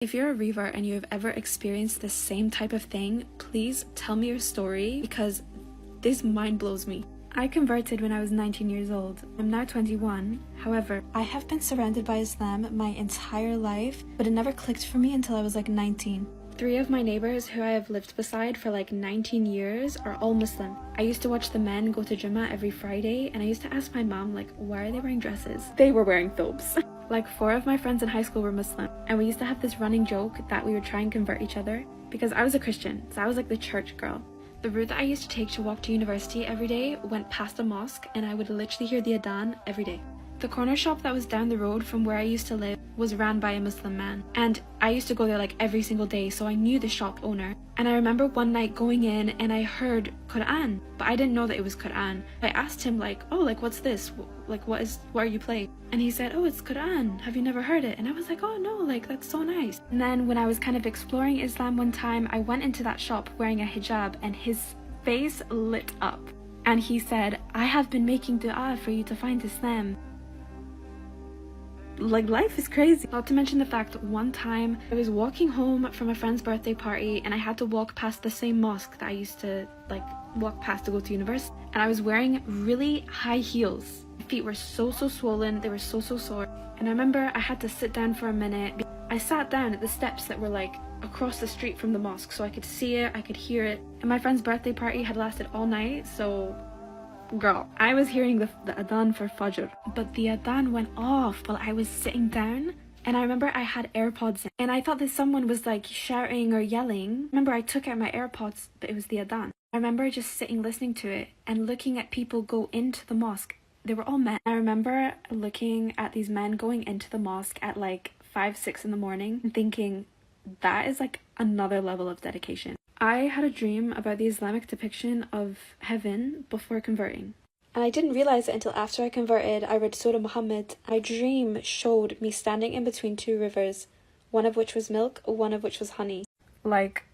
If you're a revert and you have ever experienced the same type of thing, please tell me your story because this mind blows me. I converted when I was 19 years old. I'm now 21. However, I have been surrounded by Islam my entire life, but it never clicked for me until I was like 19. 3 of my neighbors who I have lived beside for like 19 years are all Muslim. I used to watch the men go to Jummah every Friday, and I used to ask my mom, like, why are they wearing dresses? They were wearing thobes. Like 4 of my friends in high school were Muslim, and we used to have this running joke that we would try and convert each other because I was a Christian, so I was like the church girl. The route that I used to take to walk to university every day went past a mosque, and I would literally hear the adhan every day. The corner shop that was down the road from where I used to live was ran by a Muslim man, and I used to go there like every single day, so I knew the shop owner. And I remember one night going in and I heard Quran, but I didn't know that it was Quran. I asked him like, oh, like what's this? Like what are you playing? And he said, oh, it's Quran. Have you never heard it? And I was like, oh no, like that's so nice. And then when I was kind of exploring Islam one time, I went into that shop wearing a hijab and his face lit up. And he said, I have been making dua for you to find Islam. Like, life is crazy. Not to mention the fact one time I was walking home from a friend's birthday party and I had to walk past the same mosque that I used to like walk past to go to university, and I was wearing really high heels. My feet were so swollen, they were so sore, and I remember I had to sit down for a minute. I sat down at the steps that were like across the street from the mosque, so I could see it, I could hear it, and my friend's birthday party had lasted all night, so girl, I was hearing the adhan for Fajr, but the adhan went off while I was sitting down, and I remember I had AirPods in, and I thought that someone was like shouting or yelling. I remember I took out my AirPods, but it was the adhan. I remember just sitting listening to it and looking at people go into the mosque. They were all men. I remember looking at these men going into the mosque at like 5-6 in the morning and thinking, that is like another level of dedication. I had a dream about the Islamic depiction of heaven before converting. And I didn't realize it until after I converted. I read Surah Muhammad. My dream showed me standing in between 2 rivers, one of which was milk, one of which was honey. Like,